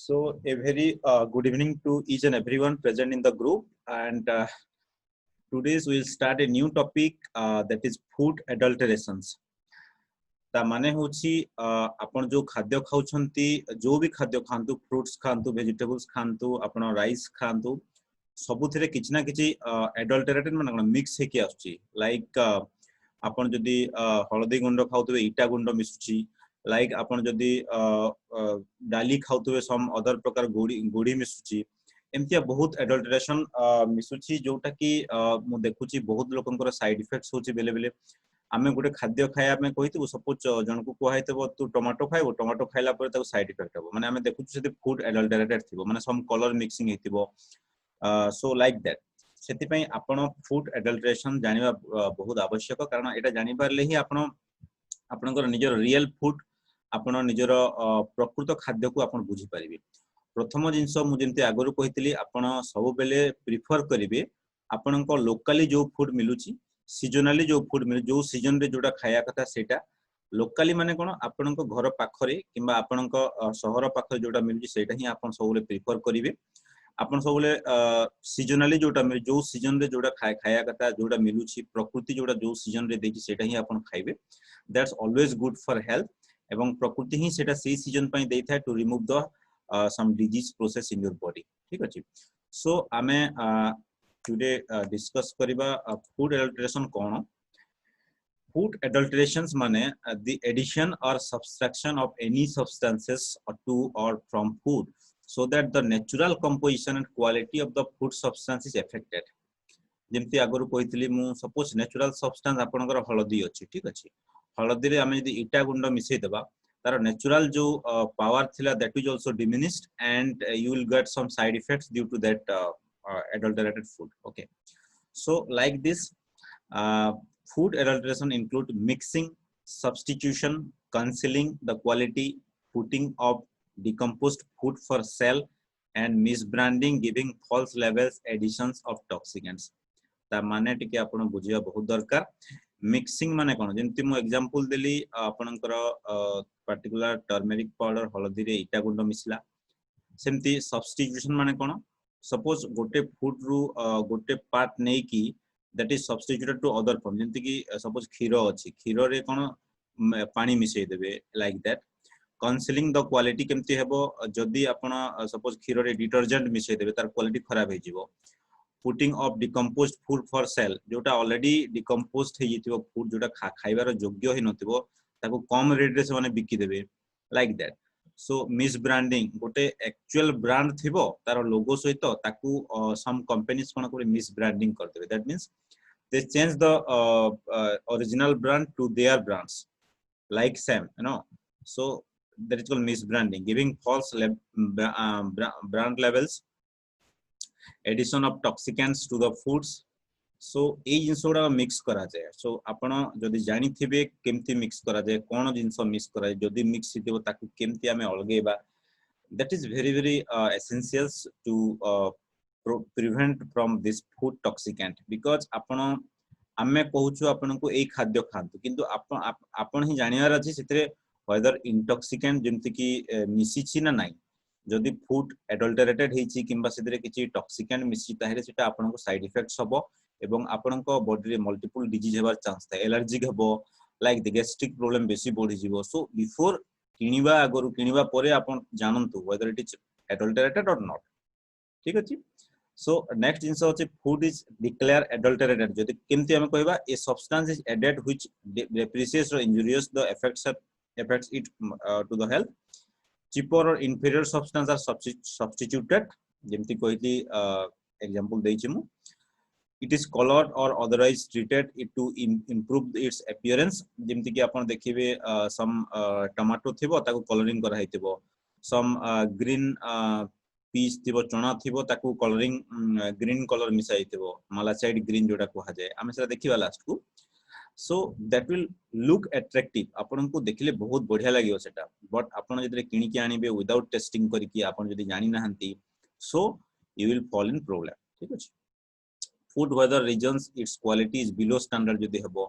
So a very good evening to each and everyone present in the group, and today's we'll start a new topic that is food adulterations. ता माने होची आपण जो खाद्य खाउछंती जो भी खाद्य खांतु फ्रूट्स खांतु वेजिटेबल्स खांतु आपण राइस खांतु सबुथिरे किछ ना किछ एडल्टरेटेड माने कोन मिक्स हेकी आछी लाइक आपण जदी हळदी गुंड खाउतबे इटा गुंड मिसुची लाइक आपण जदी डाली खाउतबे सम अदर प्रकार गुडी मिसुची एमतिया बहुत एडल्टरेशन मिसुची जोटा कि मु देखुची बहुत लोकंकर साइड इफेक्ट्स होची बेले बेले आमे गोटे खाद्य खाया में कहितबो सपोज जन को कहैतबो तू टमाटो खाइबो टमाटो खाइला पर ताको साइड इफेक्ट हबो माने आमे देखुछु सेति फूड एडल्टरेटेड थिबो माने सम कलर मिक्सिंग हेतिबो सो लाइक दैट सेति पई आपण फूड एडल्टरेशन जानिबा बहुत आवश्यक कारण एटा जानि पारले ही आपण आपनकर निजर रियल फूड आपण निजर प्रकृत खाद्य को आपण बुझी परिबे प्रथम जिंस मु जेंति आगरु कहितली आपण सब बेले प्रिफर करिवे आपनक लोकली जो फूड मिलुची सीजनली जो फूड मिल जो सीजन रे जोटा खाया कथा सेटा लोकली माने कोन आपनक घर पाखरे किबा आपनक शहर पाखरे जोटा मिलुची सेटा ही आपण सबले प्रिफर करिवे आपण सबले सीजनली जोटा मिल जो सीजन रे जोटा खाया कथा जोटा मिलुची प्रकृति जोटा जो सीजन रे देची सेटा ही आपण खाइबे that's always good for health एवं प्रकृति ही सेटा सी सीजन पई देई थाय to remove the some disease process in your body ठीक अछि सो आमे today discuss करिबा food adulteration कोन food adulterations माने the addition or subtraction of any substances to or from food so that the natural composition and quality of the food substance is affected जेमति आगरु कहितली मु suppose natural substance आपनकर हळदी अछि ठीक अछि हळदी रे आमे यदि इटा गुंड मिसै देबा तार नेचुरल जो पावर थिला that is also diminished and you will get some side effects due to that adulterated food okay so like this food adulteration include mixing substitution concealing the quality putting of decomposed food for sale and misbranding giving false labels additions of toxicants ता माने टिके आपण बुझिया बहुत दरकार mixing माने कोन जेंति मु example देली आपनकर पर्टिकुलर टर्मेरिक पाउडर हळदी रे इटा गुंड मिसला सेमति सब्स्टिट्यूशन माने कोन सपोज गोटे फूड रु गोटे पार्ट नै की that is substituted to other form जेंति की सपोज खीरो अछि खीरो रे कोन पानी मिसै देबे like that concealing the quality केमति हेबो जदी आपण सपोज खीरो रे डिटर्जेंट मिसै देबे तार क्वालिटी खराब हे जिवो putting of decomposed food for sale जोटा ऑलरेडी डिकम्पोज्ड हे जिवो फूड जोटा खाइबार योग्य हे नथिबो ताको कम रेट रे से माने बिकी देबे like that so miss branding गोटे एक्चुअल ब्रांड थिबो तार लोगो सहित ताकू सम कंपनीज कोन करे मिस ब्रांडिंग कर देबे that means they change the original brand to their brands like same you know so that is called misbranding giving false brand labels addition of toxicants to the foods so ए जिंसोडा mix करा जाय सो आपण जदी जानि थिबे केमति mix करा जाय कोन जिंसो mix करा जाय जदी मिक्स हितिबो ताकू केमति आमे अलगेबा that is very very essentials to prevent from this food toxicant because आपण आमे कहूछु आपण को ए खाद्य खांतु किंतु आपण ही जानियार अछि सेतरे वेदर इंटॉक्सिकेंट जेमति की मिसी छि ना नाही जदी फूड एडल्टरेटेड हेछि किंबा सेतरे किछि टॉक्सिकेंट मिसी ताहेले सेटा आपण को साइड इफेक्ट्स हबो एवं आपनको बॉडी रे मल्टीपल डिजीज हेबार चांस था एलर्जिक हेबो लाइक द गैस्ट्रिक प्रॉब्लम बेसी बढ़ी जीवो सो बिफोर किनिबा अगरु किनिबा परे आपण जानंतु वेदर इट इज एडल्टरेटेड और नॉट ठीक अछि सो नेक्स्ट जिंस अछि फूड इज डिक्लेयर एडल्टरेटेड जदि केमति हम कहबा a substance is added which depreciates or injurious the affects it to the health cheaper or inferior substance are substituted जेमति कहिली एग्जांपल देछि मु it is colored or otherwise treated it to improve its appearance जेमति कि आपण देखिबे some tomato थिबो ताको colouring करा हैतिबो some green piece थिबो चना थिबो ताको कलरिंग ग्रीन कलर मिसाई थिबो मालासाइड ग्रीन जोटा को हाजे आमे सेरा देखिबा लास्ट को so that will look attractive आपण को देखिले बहुत बढ़िया लागियो सेटा बट आपण जदि किनि के आनिबे विदाउट टेस्टिंग करिकि आपण जदि जानि नाहंती so you will fall in problem ठीक अछि food whether regions its quality is below standard jodi hebo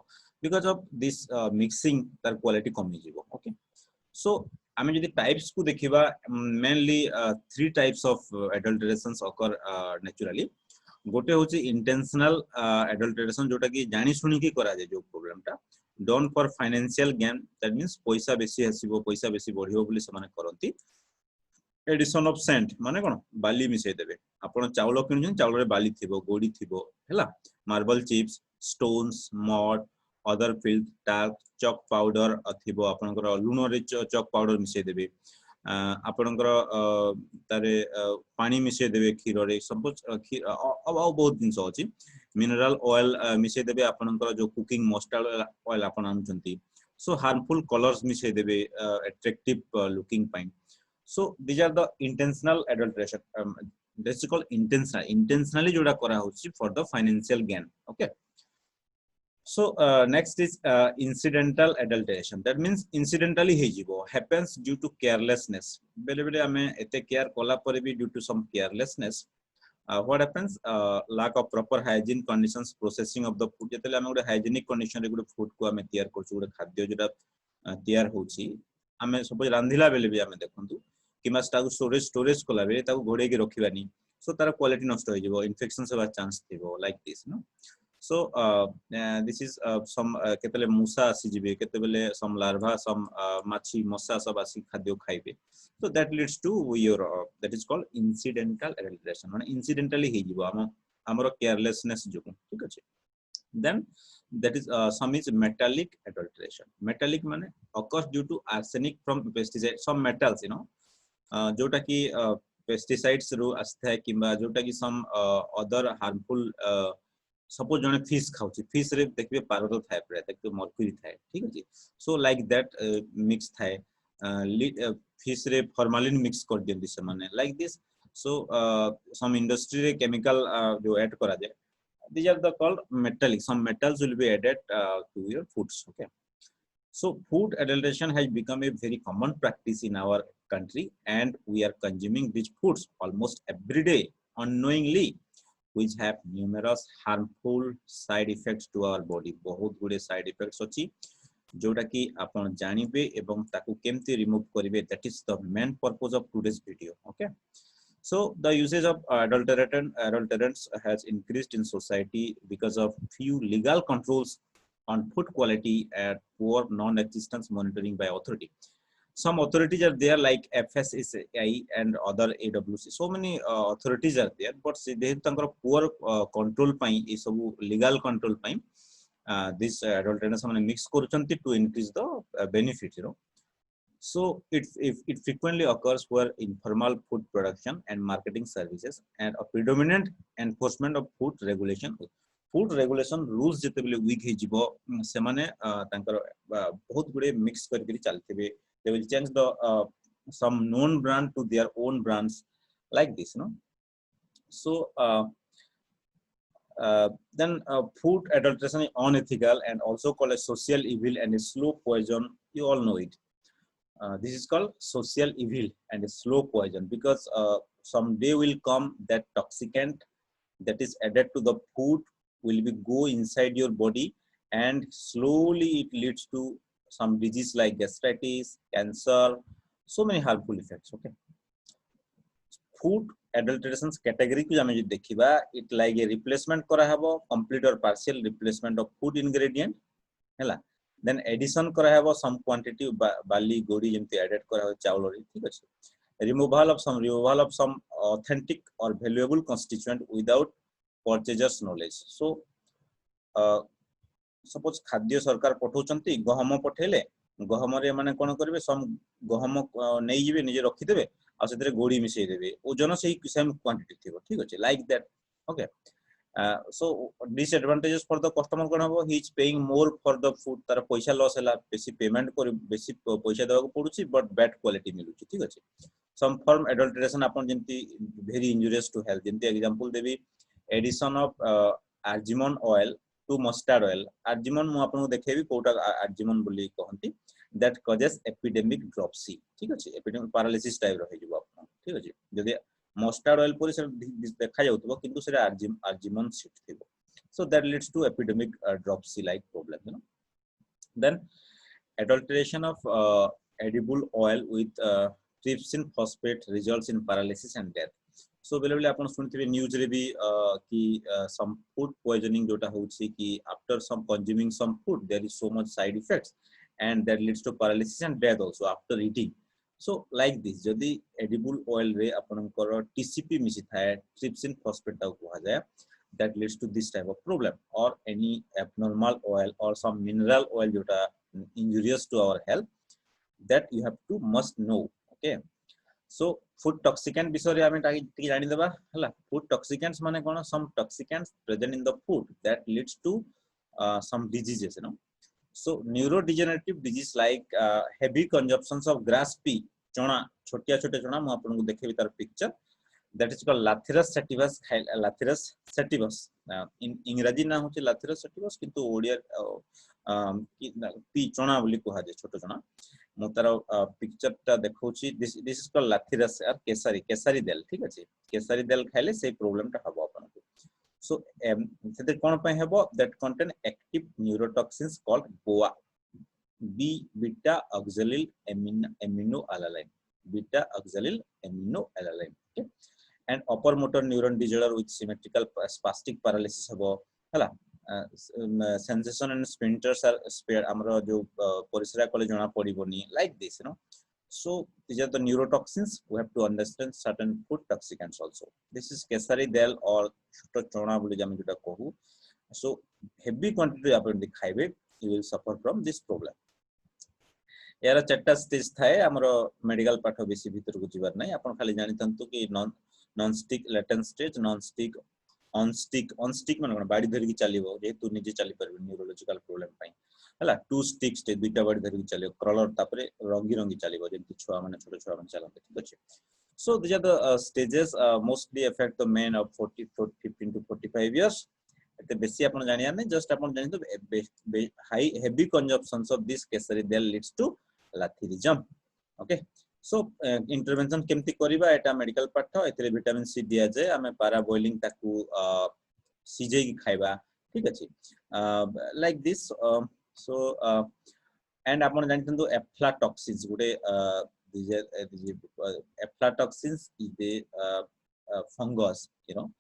because of this mixing tar quality kami jibo okay so आमे जदि टाइप्स को देखिबा mainly 3 types of adulterations occur naturally गोटे होची intentional adulteration जोटा कि जानी सुनी की करा जाय जो प्रोग्राम टा done for financial gain that means पैसा बेसी हसिबो पैसा बेसी बढ़ियो बोली से माने करंती एडिशन ऑफ सेंट माने कोन बाली मिसै देबे आपण चावल किनुछन चावल रे बाली थिबो गोडी थिबो हैला marble chips stones mud other filled talc chalk powder थिबो आपनकर लूनो रे चॉक पाउडर मिसै देबे आपनकर तारे पानी मिसै देबे खीर रे सब खीर अब बहुत दिन अछि मिनरल ऑयल मिसै देबे आपनकर जो कुकिंग मस्टर्ड ऑयल आपण आनुचंती सो हार्मफुल कलर्स मिसै देबे attractive looking pine. So these are the intentional adulteration. This is called intentional. Intentionally जोड़ा करा होची for the financial gain. Okay. So next is incidental adulteration. That means incidentally हे जीवो happens due to carelessness. बेले बेले हमें एते care Cola पर भी due to some carelessness. What happens? Lack of proper hygiene conditions processing of the food. जेतेले हमें उडे hygienic condition रे उडे food को हमें तैयार करछु उडे खाद्य जोड़ा तैयार होची हमें सब रांधिला बेले भी हमें देखंतु किमा स्टोरेज कोला बेले ताको घोड़े के रखिबानी सो तार क्वालिटी नष्ट हो जिवो इन्फेक्शन सेवा चांस थिबो like this no so this is some केतले मुसा आसी जिबे केतबेले सम लार्वा सम माछी मसा सब आसी खाद्य खाइबे so that leads to your that is called incidental adulteration माने इन्सिडेंटली हे जिवो हमर केयरलेसनेस जोकु ठीक अछि then that is some is metallic adulteration metallic mane occurs due to arsenic from pesticide some metals you know जोटा कि pesticides रो आस्थाय किबा जोटा कि सम अदर हार्मफुल सपोज जने फिश खाउची फिश रे देखबे पारद थाय प्रे देखबे मर्क्यूरी थाय ठीक अछि सो लाइक दैट मिक्स थाय फिश रे फॉर्मालिन मिक्स कर दियंती से माने like this so some industry रे केमिकल जो ऐड करा जाय these are the called metallic some metals will be added to your foods okay so food adulteration has become a very common practice in our country and we are consuming these foods almost every day unknowingly which have numerous harmful side effects to our body बहुत गुडे side effects अछि जोटा कि आपण जानिबे एवं ताकू केमती remove करिवे that is the main purpose of today's video okay so the usage of adulterants has increased in society because of few legal controls on food quality and poor non-existence monitoring by authority. Some authorities are there like FSSAI and other AWC. So many authorities are there, but they have poor control pai is legal control pai this adulterants mix koruchanti to increase the benefit you know. So it frequently occurs where informal food production and marketing services and a predominant enforcement of food regulation rules जेतेबेले weak हे जिवो से माने तांकर बहुत गुडे mix करके चलथिबे they will change the some known brand to their own brands like this no so then food adulteration is unethical and also called a social evil and a slow poison you all know it. This is called social evil and a slow poison because someday will come that toxicant that is added to the food will be go inside your body and slowly it leads to some disease like gastritis, cancer, so many harmful effects. Okay. Food adulteration category को जामे देखिबा it like a replacement करा हबो complete or partial replacement of food ingredient हैला then addition करा हबो some quantity बाली गोडी जेमति added करा हो चावल रे ठीक अछि removal of some authentic or valuable constituent without purchaser's knowledge so suppose खाद्य सरकार पठौचंती गहम पठेले गहम रे माने कोन करबे सम गहम नै जिवे निजे रखि देबे आ सेतरे गोडी मिसै देबे ओजन सही सेम क्वांटिटी थिबो ठीक अछि like that okay so disadvantages for the customer कोन हबो he is paying more for the food तार पैसा लॉस हला बेसी पेमेंट कर बेसी पैसा देबा को पडुची बट बैड क्वालिटी मिलुची ठीक अछि some form adulteration अपन जेंति very injurious to health जेंति एग्जांपल देबी addition of argemone oil to mustard oil argemone मु आपन को देखेबी कोटा argemone बोली कहंती that causes epidemic dropsy ठीक अछि epidemic paralysis टाइप रहि जबो आपन ठीक अछि जदि mustard oil परि से देखा जाउतबो किंतु से argemone सीट थिबो so that leads to epidemic dropsy like problem you know then adulteration of edible oil with trypsin phosphate results in paralysis and death. So बेले बेले आपण सुनथिबे न्यूज रे भी कि some food poisoning जोटा होछि कि after some consuming some food there is so much side effects and that leads to paralysis and death also after eating. So like this जदि edible oil रे आपनकर TCP मिसी थाए trypsin phosphate ता कहा जाय that leads to this type of problem, or any abnormal oil or some mineral oil jota injurious to our health, that you have to must know. Okay, so food toxicant bisore ame ti jani deba hala. Food toxicants mane kono, some toxicants present in the food that leads to some diseases, you know. So neurodegenerative disease like heavy consumptions of grass pea chona, chotiya chote chona mu apan ko dekhebi tar picture, that is called Lathyrus sativus. Lathyrus sativus in इंग्रजी ना होची Lathyrus sativus किंतु Odia P चना बोली कहा जाय छोटो चना मु तार पिक्चर ता देखौची. दिस इज कॉल्ड Lathyrus और केसरी देल. ठीक अछि, केसरी देल खाइले से प्रॉब्लम ता हबो आपन को. सो सेते कोन पय हबो, that contain active neurotoxins called BOA, B beta oxalyl aminoalanine, beta oxalyl aminoalanine. Okay, and upper motor neuron disorder with symmetrical spastic paralysis habo hala. Sensation and sphincters are spared, amro jo parisra kole jana podiboni, like this, you know. So these are the neurotoxins. We have to understand certain food toxicants also. This is kesari del or choto chona boli jami jota kohu. So heavy quantity apan khaibe, you will suffer from this problem. यार चारटा stage थाए हमरो medical पाठ बेसी भीतर को जीवार नै. आपण खाली जानि तंतु कि non stick latent stage, non stick on stick माने बाडी धरि की चलिबो जेतु निजे चली परबे न्यूरोलॉजिकल प्रॉब्लम पई हला. टू स्टिक स्टेज दुटा बाडी धरि की चलिबो, क्रॉलर तापरे रंगी चलिबो जेतु छुआ माने छोटो छुआ माने चलते. ठीक अछि. So these are the stages mostly affect the men of 15 to 45 years. एते बेसी आपण जानिया नै, जस्ट आपण जानि तो high heavy consumptions of this केसरी देल leads to lathyrism. Okay, so intervention केमती करिबा एटा मेडिकल पाठ. एतरे विटामिन सी दिया जाय, हमें पारा बॉइलिंग ताकू सीजे की खाइबा. ठीक अछि, लाइक दिस. सो एंड आपण जानि तो एफ्लाटॉक्सिन्स गुडे aflatoxins is the fungus, you know.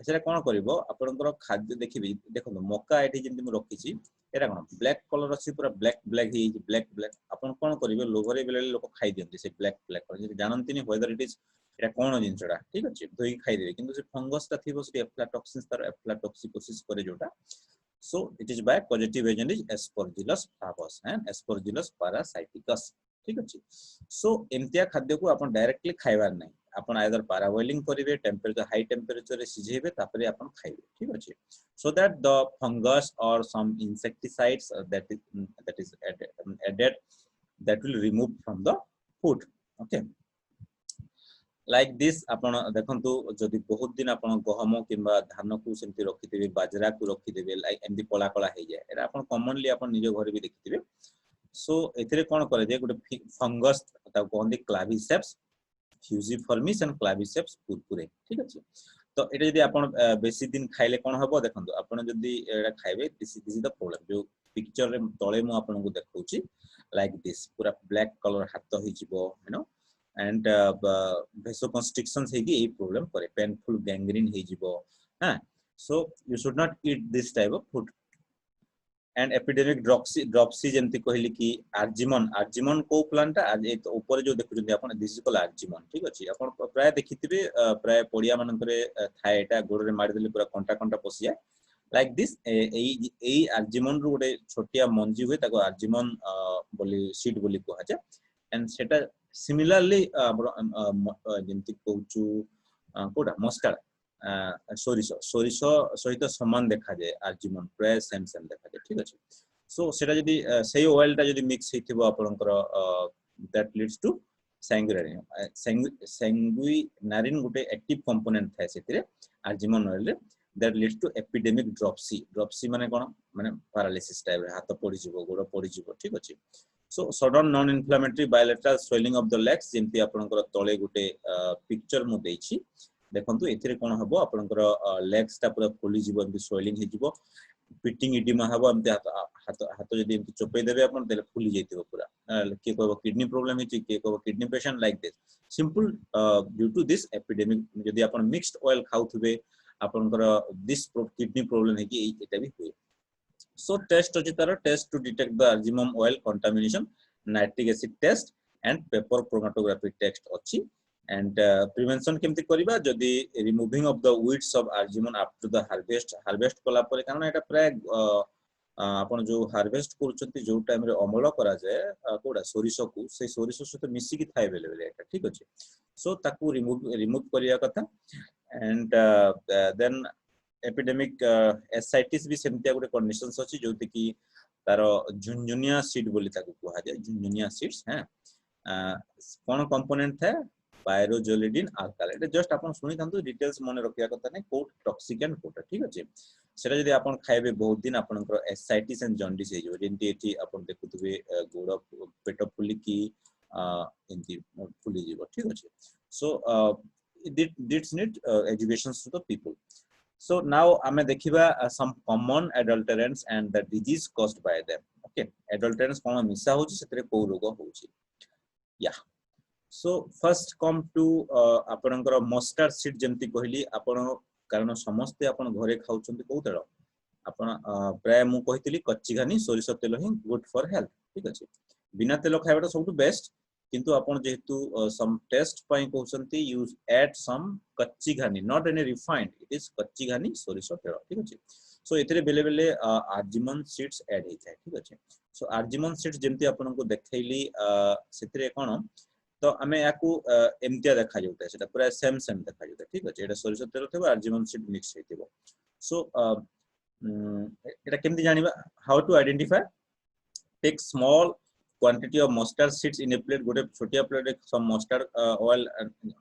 एसेरा कोन करिवो आपनकर खाद्य देखिबी. देखो मक्का एठी जेंति मु रखिछि, एरा कोन ब्लैक कलर अछि, पूरा ब्लैक ही ब्लैक आपन कोन करिवे लोभरे बेले लोक खाइ दियंती से ब्लैक जे जानंती नि वेदर इट इज एटा कोन जिंसडा. ठीक अछि, धोई खाइ देबे, किंतु से फंगस ता थिबो से एफ्लाटॉक्सिन्स तार एफ्लाटॉक्सिकोसिस करे जोटा. So it is by positive agent is Aspergillus flavus and Aspergillus parasiticus. ठीक अछि. सो एमतिया खाद्य को आपन डायरेक्टली खाइबार नै. अपन आइदर पाराबॉइलिंग करिवे, टेंपरेचर हाई टेंपरेचर रे सिझेबे, तापरे अपन खाइबे. ठीक अछि, so that the fungus or some insecticides that is added that will remove from the food. Okay, like this. अपन देखंतु जदि बहुत दिन अपन गहम किबा धान को सेंति रखिथिबे, बाजरा को रखिथिबे, लाइक एमदी कला कला हे जाय. एरा अपन कॉमनली अपन निज घर भी देखिथिबे. सो एथिरे कोन करे जे गुटे फंगस ता कोन दि क्लाविसेप्स फ्यूजिफॉर्मिस एंड क्लाविसेप्स पुरपुरे. ठीक अछि. तो एटा जदि आपण बेसी दिन खाइले कोन हबो देखंतु. आपण जदि एटा खाइबे, दिस इज द प्रॉब्लम. जो पिक्चर रे तळे मु आपण को देखौची, लाइक दिस पूरा ब्लैक कलर हाथ होई जिवो, यू नो, एंड vasoconstrictions हेगी ए प्रॉब्लम करे, पेनफुल गैंग्रीन हे जिवो. हां, so you should not eat this type of food. And epidemic dropsy जेंति कहली कि आर्जिमन को प्लांट आज ए तो ऊपर जो देखुछन आपण, दिस इज कॉल्ड आर्जिमन. ठीक अछि, आपण प्राय देखिथिबे प्राय पडिया मानन करे थाए, एटा गोड़ रे मार देले पूरा कंटा पसि जाय, लाइक दिस. एई आर्जिमन रो गोटे छोटिया मंजी होय, ताको आर्जिमन बोली सीड बोली कहा जाय. एंड सेटा सिमिलरली जेंति कहउचु कोडा मस्कार्ड सोरिस सहित समान देखा जाए. आर्जिमन प्राय सेम देखा जाए. ठीक अछि. सो सेटा जदि सेही ऑयल ता जदि मिक्स हेथिबो आपनकर, that leads to sanguinarine. Sanguinarine गुटे एक्टिव कंपोनेंट थाए सेतिरे आर्जिमन ऑयल रे, that leads to epidemic dropsy माने कोन माने पैरालिसिस टाइप रे, हाथ पड़ी जिवो, गोड़ पड़ी जिवो. ठीक अछि. So sudden non inflammatory bilateral swelling of the legs, जेंति आपनकर तळे गुटे पिक्चर मु देछि देखंतु. एथिरे कोन हबो आपनकर लेग्स ता पूरा फुली जिवो, स्वेलिंग हे जिवो, पिटिंग इडिमा हबो एमते हाथ हाथ जदी एमते चोपे देबे अपन देले फुली जैतिबो पूरा के कहबो किडनी प्रॉब्लम हिची के कहबो kidney patient like this simple due to this epidemic जदी अपन मिक्स्ड ऑयल खाउथबे आपनकर दिस किडनी प्रॉब्लम है कि एटा भी हुए सो टेस्ट होची तार test to detect the argemone oil contamination nitric acid test and paper chromatography test अछि and prevention केमति करिबा जदी removing of the weeds of argemone after the harvest कला परे कारण एटा प्राय आपण जो हार्वेस्ट करछंती जो टाइम रे अमल करा जाय कोडा सोरिसो को से सोरिसो सहित मिसी की थाय बेले एटा ठीक अछि सो ताकू रिमूव करिया कथा एंड देन एपिडेमिक एसाइटिस भी सेमतिया गुटे कंडीशंस अछि जोति की तार झुनझुनिया सीड बोली ताकू कहा जाय झुनझुनिया सीड्स हैं कोन कंपोनेंट था पायरोजोलिडिन अल्कालाइड एटा जस्ट आपण सुनि थांतु डिटेल्स मने रखिया कथा नै कोट टॉक्सिक एंड कोट ठीक अछि सेटा जदी आपण खाइबे बहुत दिन आपनकर एसाइटिस एंड जॉन्डिस हे जो जेंति एठी आपण देखुतबे गोड़ पेट फुली की एंति फुली जीव ठीक अछि so that's need education to the people so now ame dekhiba some common adulterants and the disease caused by them okay adulterants kono misa hochi setire ko rogo hochi yeah so first come to आपनकर mustard seed जेमति कहली आपण कारण समस्त आपण घरे खाउचंती को तेल आपण प्राय मु कहितली कच्ची घानी सोरिस तेल ही गुड फॉर हेल्थ ठीक अछि बिना तेल खाइबाटा सबटु बेस्ट किंतु आपण जेहेतु सम टेस्ट पई कहउचंती यूज ऐड सम कच्ची घानी not any refined it is कच्ची घानी सोरिस तेल ठीक अछि सो एतरे बेले बेले आर्जिमन सीड्स ऐड हे जाय ठीक अछि सो आर्जिमन सीड्स जेमति आपण को देखैली सेतरे कोन तो आमे याकू एमतिया देखा जाउता सेटा पूरा सेम देखा जाउता ठीक अछि एटा सोरिस तेल थबो आर्जिमन सीड मिक्स हेतिबो सो एटा केमति जानिबा how to identify take small quantity of mustard seeds in a plate gote chotiya plate some mustard oil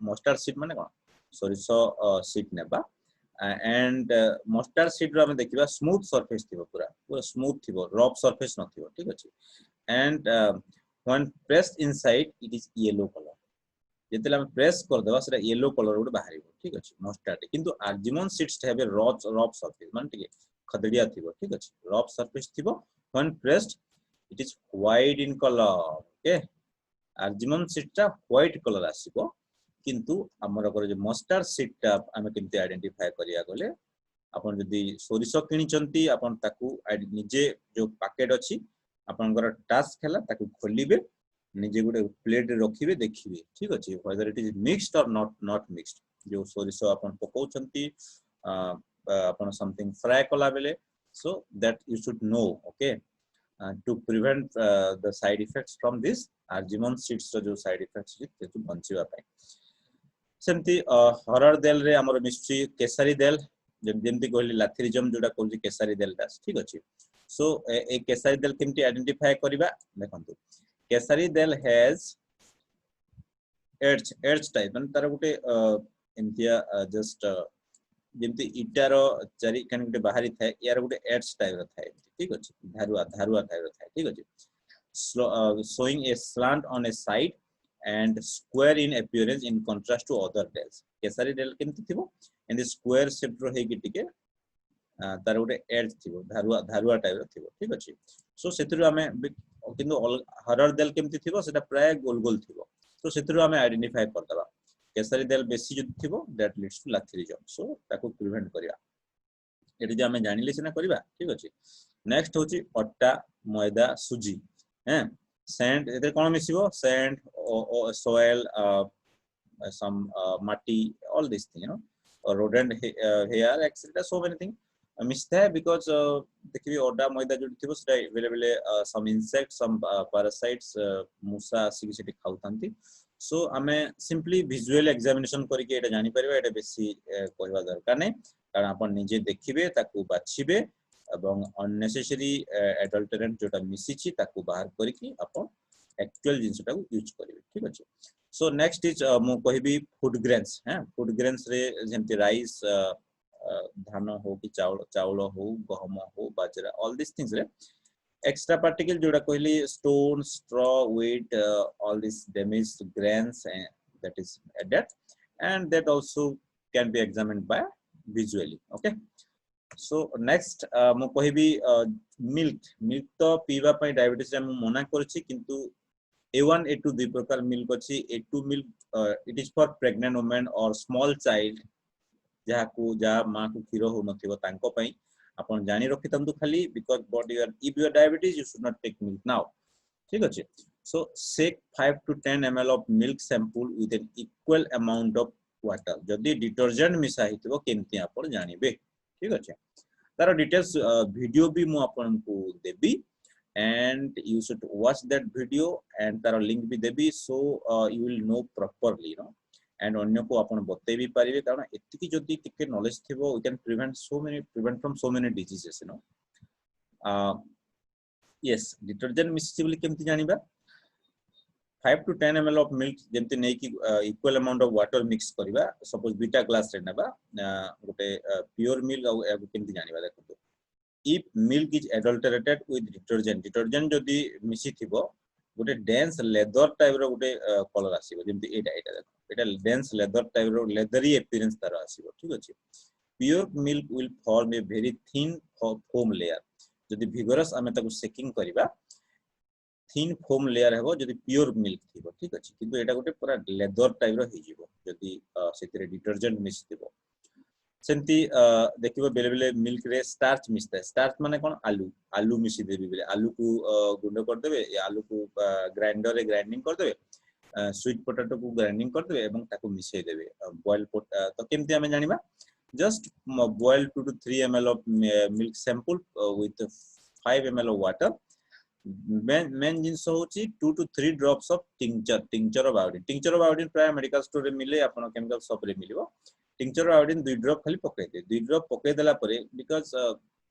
mustard seed mane kon soriso seed neba and mustard seed ro ame dekiba smooth surface thibo pura smooth thibo rough surface no thibo ठीक अछि and when pressed inside it is yellow color जेतेला हम press कर देबा सेटा yellow colour उड बाहरिबो ठीक अछि mustard किंतु argemone seeds have a rough surface माने ठीक खदड़िया थिबो ठीक अछि रफ सरफेस थिबो when pressed it is white in color okay argemone seed ता व्हाइट कलर आसीबो किंतु हमर कर जे मस्टर्ड सीड ता हम केमते आइडेंटिफाई करिया गले आपण जदी सोरिसो किनि चंती आपण ताकू निजे जो पैकेट अछि आपनकर टास्क हैला ताकू खोलिबे निजे गुटे प्लेट रखिबे देखिबे ठीक अछि whether it is mixed or not mixed जो सोरिसो आपण पकोचंती आपण समथिंग फ्राई कला बेले so that you should know okay to prevent the side effects from this argemone seeds जो side effects जेतु बंचिबा पय सेमती हरर देल रे हमर मिस्ट्री केसरी देल जेमती कहली लाथेरिजम जोडा कहली केसरी देल दास ठीक अछि सो ए केसरी देल केमती आइडेंटिफाई करिबा देखंतु केसरी देल हैज एड्स टाइप माने तार गुटे एमतिया जस्ट जेमती इटार चारि कान गुटे बाहरी थाए यार गुटे एड्स टाइप र थाए ठीक अछि धारुआ टाइप र थाए ठीक अछि showing a slant on a side and square in appearance in contrast to other dells Kesari देल केमती थिबो एंड स्क्वायर शेप रो हेगी टिके तार गुटे एड्स थिबो धारुआ टाइप र थिबो ठीक अछि सो सेतिरु हमें किंतु हरर देल केमती थिबो सेटा प्राय गोल गोल थिबो तो सेतिरु हमें आइडेंटिफाई करदबा केसरी देल बेसी जति थिबो दैट लीड्स टू लाथेरिजम सो ताको प्रिवेंट करिया एटी जे हमें जानिले सिना करिबा ठीक अछि नेक्स्ट होची अट्टा मैदा सुजी हैं सैंड एते कोन मिसिबो sand soil some matti all these things you know or rodent hair etc so many things mixed है because देखिबे अड्डा मैदा जो थिबो सेटा available some insects some parasites मुसा आसी सेठी खाउतांती सो आमे सिंपली विजुअल एग्जामिनेशन करके एटा जानि परबा एटा बेसी कहबा दरकार नै कारण आपण निजे देखिबे ताकू बाछिबे एवं अननेसेसरी एडल्टरेंट जोटा मिसिछि ताकू बाहर करके आपण एक्चुअल जिंसटा को यूज करिवे ठीक अछि सो नेक्स्ट इज मु कहबी फूड ग्रेन्स हैं फूड ग्रेन्स रे जेंति राइस धान हो कि चावल हो गहम हो बाजरा ऑल दिस थिंग्स रे extra particle जोड़ा कहली stone straw wheat all these damaged grains that is added and that also can be examined by visually okay so next मु कहबी मिल्क तो पीवा पई डायबिटीज हम मना करछि किंतु A1 A2 दुई प्रकार मिल्क अछि A2 milk it is for pregnant women और स्मॉल चाइल्ड जा माँ को क्षीर हो नथिबो तांको पई आपण जानि रखितंतु खाली because body if you are diabetes you should not take milk now ठीक अछि so shake 5 to 10 ml of milk sample with an equal amount of water जदि डिटर्जेंट मिसा हितबो केमति आपण जानिबे ठीक अछि तार डिटेल्स वीडियो भी मु आपण को देबी and you should watch that video and तार लिंक भी देबी so you will know properly you know and अन्य को आपण बते भी पारिबे कारण एतिकी जदि टिके नॉलेज थिबो we can prevent from so many diseases you know yes detergent मिसिबे बोली केमति जानिबा 5 to 10 ml of milk जेमति नै कि equal amount of water mix करिबा सपोज बीटा ग्लास रे नेबा गोटे प्योर मिल्क आ केमति जानिबा देखो if milk is adulterated with detergent जदि मिसी थिबो गोटे डेंस लेदर टाइप रो गोटे कलर आसीबो जेमति एटा देखो एटा डेंस लेदर टाइप रो लेदरी अपीयरेंस तार आसीबो ठीक अछि pure milk will form a very thin foam layer जदि विगरस आमे ताको सेकिंग करिबा थिन फोम लेयर हेबो जदि प्योर मिल्क थिबो ठीक अछि किंतु एटा गोटे पूरा लेदर टाइप रो हि जिवो जदि सेतिरे डिटर्जेंट मिस थिबो सेंती देखिबो बेले बेले मिल्क रे स्टार्च मिसता है स्टार्च माने कोन आलू मिसी देबी बेले आलू को गुंड कर देबे या आलू को ग्राइंडर रे ग्राइंडिंग कर देबे स्वीट पोटैटो को ग्राइंडिंग कर देबे एवं ताको मिसै देबे बॉयल तो केमति हमें जानिबा just boil 2 to 3 ml of milk sample with 5 ml of water main जिंस होची 2 to 3 drops of tincture of iodine प्राय मेडिकल स्टोर रे मिले आपण केमिकल शॉप रे मिलिबो tincture of iodine 2 drop खाली पकै दे 2 drop पकै देला परे बिकॉज़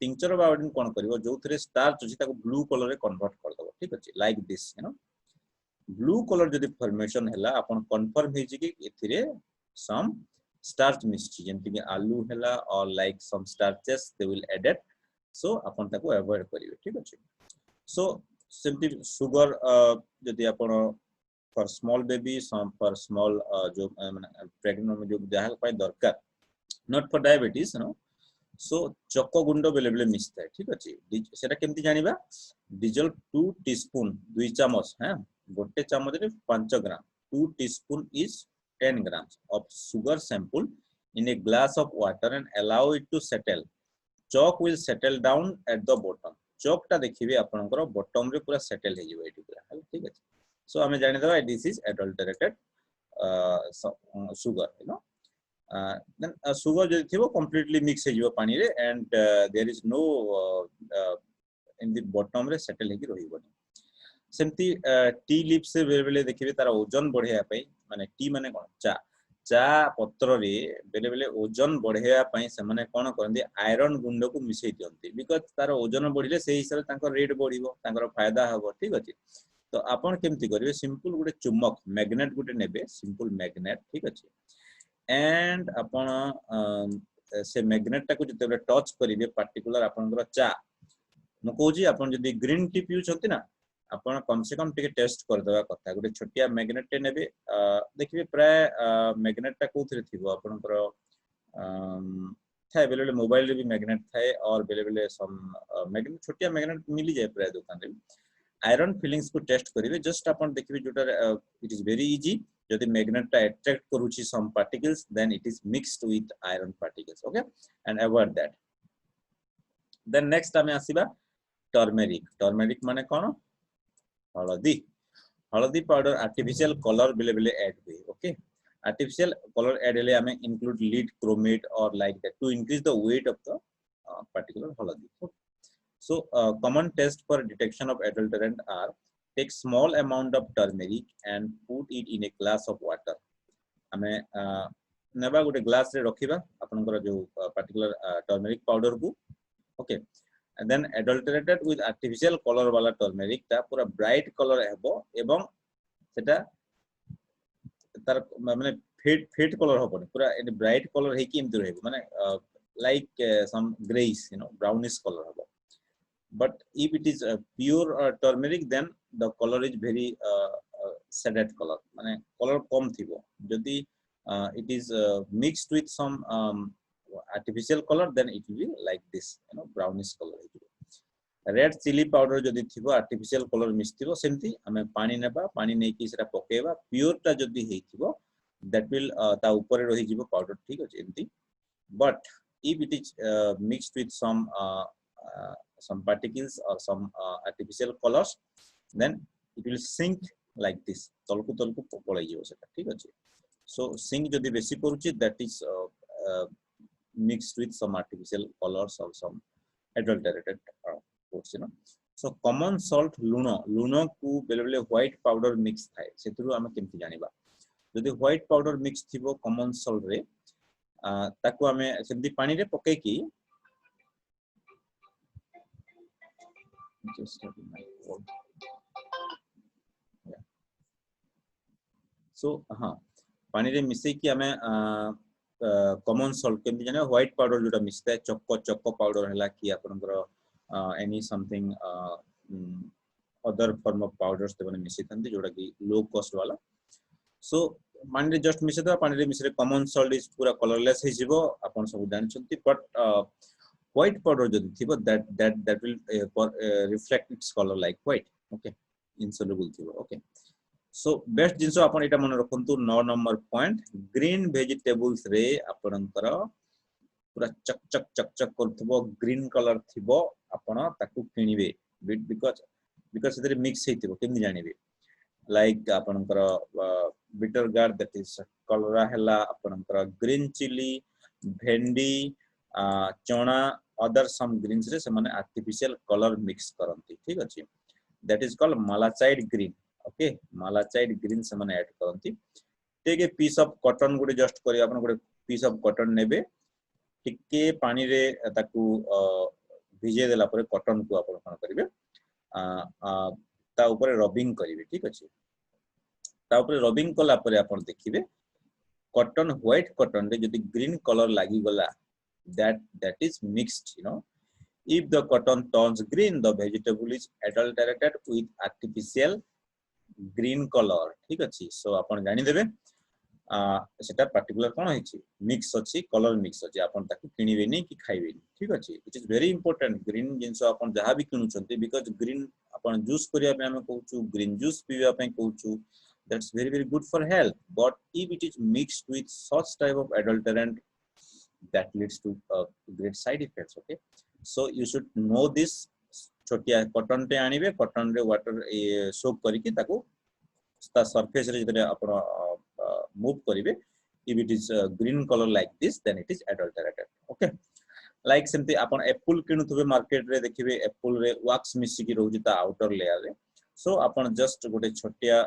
tincture of iodine कोन करबो जो थरे स्टार्च अछि ताको ब्लू कलर रे कन्वर्ट कर दबो ठीक अछि like this you know blue colour जदि फॉर्मेशन हैला आपण कंफर्म हे जे कि एथिरे सम स्टार्च मिसची जेंति कि आलू हैला और like some starches they will added so आपण ताको अवॉइड करिवे ठीक अछि सो सिंपली शुगर जदि आपण for small baby some for small जो माने प्रेग्नेंट में जो जहा पाई दरकार not for diabetes you know so चको गुंडो बेले बेले मिसता है ठीक अछि सेटा केमति जानिबा डीजल 2 टीस्पून 2 चम्मच हैं गोटे चम्मच रे 5 ग्राम 2 teaspoon is 10 grams of sugar sample in a glass of water and allow it to settle chalk will settle down at the bottom chalk ता देखिबे आपनकर बॉटम रे पूरा सेटल हे जिवो एठी पूरा ठीक अछि सो हमें जानि दबा this is adulterated sugar you know then sugar जो थिबो completely mix हे जिवो पानी रे and there is no in the bottom रे सेटल हे कि रहिबो सेमती टी लिप्स से बेले बेले देखिबे तार ओजन बढ़िया पई माने टी माने कोन चा पत्र रे बेले बेले ओजन बढ़िया पई से माने कोन करंदी आयरन गुंड को मिसै दियंती बिकॉज़ तार ओजन बढ़िले से हिसाब तांको रेट बढ़िबो तांकर फायदा हबो ठीक अछि तो आपण केमति करिवे सिंपल गुटे चुम्बक मैग्नेट गुटे नेबे सिंपल मैग्नेट ठीक अछि एंड आपण से मैग्नेट टाको जते टच करिवे पर्टिकुलर आपनकर चा म कहूजी आपण जदी ग्रीन टी पिउछंती ना आपण कम से कम टिके टेस्ट कर देबा कथा गुटे छोटिया मैग्नेट टे नेबे देखिबे प्राय मैग्नेट टा कोथरे थिबो आपनकर थाय बेले मोबाइल रे भी मैग्नेट थाए और बेले बेले सम मैग्नेट छोटिया मैग्नेट मिली जाय प्राय दुकान रे आयरन फिलिंग्स को टेस्ट करिवे जस्ट आपण देखिबे जोटा इट इज वेरी इजी जदि मैग्नेट टा अट्रैक्ट करूची some particles then it is mixed with iron particles okay and avoid that then next हमें आसीबा टर्मेरिक माने कोन हळदी पाउडर आर्टिफिशियल कलर बेले बेले ऐड हुए ओके आर्टिफिशियल कलर ऐड हेले हमें इंक्लूड लीड क्रोमेट और like that to increase the weight of the particular हळदी so common test for detection of adulterant are take small amount of turmeric and put it in a glass of water हमें नेबा गुटे glass रे रखिबा आपनकर जो particular turmeric powder को okay and then adulterated with artificial color वाला turmeric ता पूरा bright color हेबो एवं सेटा तार माने फेट कलर होबो पूरा एनी ब्राइट कलर हे कि एमति रहबो माने like some greyish you know brownish colour होबो but if it is pure turmeric then the color is very shaded color माने कलर कम थिबो जदी it is mixed with some artificial color, then it will be like this, brownish color. Red chilli powder जदि थिबो artificial colour mix थिबो सेमती हमें पानी नेबा पानी नै कि सेटा पकेबा प्योर ता जदि हेथिबो दैट विल ता ऊपर रहि जिवो पाउडर ठीक अछि एमती but if it is mixed with some particles or some artificial colors then it will sink like this तलकु पळै जिवो सेटा ठीक अछि so sink जदि बेसी करूची that is mixed with some artificial colors or some adulterated so common salt लूनो को बेले बेले व्हाइट पाउडर मिक्स थाए सेतरु हम केमति जानिबा जदि व्हाइट पाउडर मिक्स थिबो कॉमन सॉल्ट रे ताको हमें सेमति पानी रे पके की so हां पानी रे मिसै की हमें कॉमन सॉल्ट केमति जाने व्हाइट पाउडर जोटा मिसता चक्को पाउडर हला की आपनकर any something other form of powders ते माने मिसै थंती जोटा की लो कॉस्ट वाला so पानी रे जस्ट मिसै दा पानी रे मिसरे कॉमन सॉल्ट इज पूरा कलरलेस हे जिवो आपन सब जानि छंती बट व्हाइट पाउडर जदि थिबो that will reflect its color like white okay insoluble थिबो okay so best जिंसो आपन एटा मन रखंतु 9 नंबर पॉइंट ग्रीन वेजिटेबल्स रे आपनकर पूरा चक करथबो ग्रीन कलर थिबो आपण ताकू किनिबे बिकॉज़ इधर मिक्स हेतिबो केमि जानिबे लाइक आपनकर बिटर गार्ड दैट इज कलरा हला आपनकर ग्रीन चिली भेंडी चना अदर सम ग्रीन्स रे से माने आर्टिफिशियल कलर मिक्स करंती ठीक अछि that is called malachite green okay malachite green से माने ऐड करंती take a piece of cotton गुडे जस्ट करी आपन गुडे पीस ऑफ कॉटन नेबे टिके पानी रे ताकू भिजे देला परे कॉटन को आपण कोन करिवे ता ऊपर रबिंग करिवे ठीक अछि ता ऊपर रबिंग कला परे आपण देखिबे कॉटन व्हाइट कॉटन रे जदी ग्रीन कलर लागि गला that is mixed if the cotton turns green the vegetable is adulterated with artificial green color ठीक अछि सो आपण जानि देबे सेटा पर्टिकुलर कोन होइछि मिक्स अछि कलर मिक्स अछि आपण ताकू किनिबे नै कि खाइबे ठीक अछि it is very important green जिंस आपण जहा भी किनु छथि बिकॉज़ ग्रीन आपण जूस करिया पे हम कहूछु ग्रीन जूस पीवा पे कहूछु that's very good for health but if it is mixed with such type of adulterant that leads to great side effects okay so you should know this छोटिया cotton ते आनिबे cotton रे water सोक करिकि ताकू ता surface रे जदे आपण move करिवे if it is green color like this then it is adulterated okay like सेमती आपण एप्पल किनुथबे मार्केट रे देखिबे एप्पल रे wax मिसी की रहउजी ता आउटर लेयर रे सो आपण जस्ट गोटे छोटिया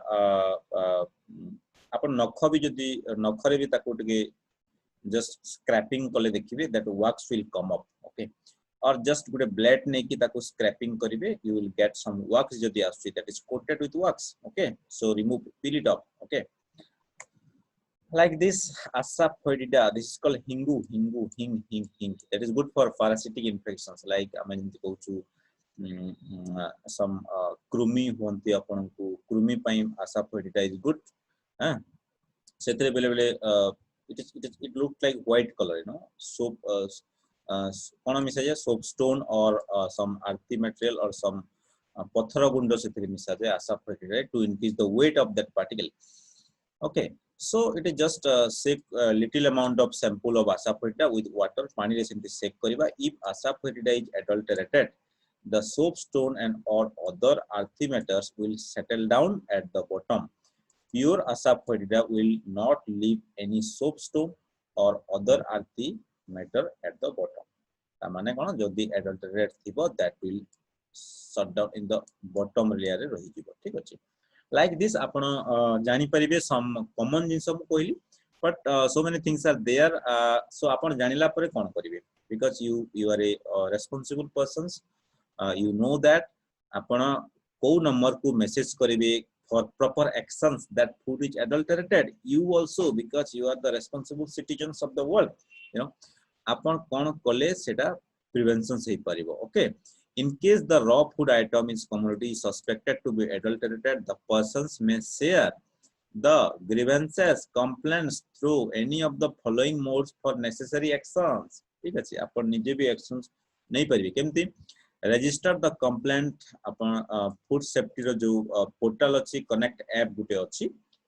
आपण नख भी जदी नखरे भी ताकू टके just scraping कले देखिबे that wax will come up okay or just गोटे ब्लेड नै कि ताकू स्क्रैपिंग करिवे you will get some wax जदी आसी that is coated with wax okay so remove peel it off okay like this asafoetida this is called hing that is good for parasitic infections like I mean कहूछु some krumi होंती आपण को krumi पई asafoetida is good हां सेतरे बेले बेले it looked like white color soap कोन मिसा जाय soap stone or some earthy material or some पत्थर गुंड सेतरे मिसा जाय asafoetida to increase the weight of that particle okay so it is just shake little amount of sample of asafoetida with water pani re senti shake kariba if asafoetida is adulterated the soap stone and or other earthy matters will settle down at the bottom pure asafoetida will not leave any soapstone or other earthy matter at the bottom ta mane kono jodi adulterated thibo that will shut down in the bottom layer re rahi jibo ठीक अछि like this आपण जानि परिबे some common जिंस हम कहली but so many things are there so आपण जानिला परे कोन करिवे because you are a responsible persons you know that आपण को नंबर को मैसेज करिवे for proper actions that food is adulterated you also because you are the responsible citizens of the world आपण कोन कले सेटा प्रिवेंशन सही परिबो okay in case the raw food item is commodity suspected to be adulterated the persons may share the grievances complaints through any of the following modes for necessary actions ठीक अछि आपण निजे भी actions नहीं परिबे केमती register the complaint आपण food safety रो जो पोर्टल अछि कनेक्ट ऐप गुटे अछि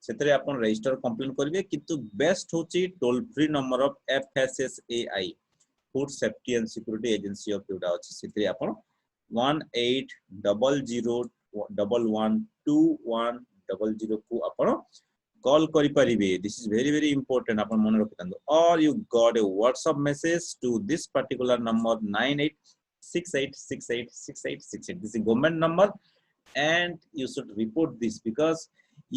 सेतरे आपण रजिस्टर कंप्लेंट करिवे किंतु बेस्ट होची toll free number of FSSAI food safety and security agency of जोटा अछि सेतरे आपण 1800112100 को आपण कॉल करि परिबे this is very very important आपण मन रखितंदो or you got a WhatsApp message to this particular number 9868686868 this is government number and you should report this because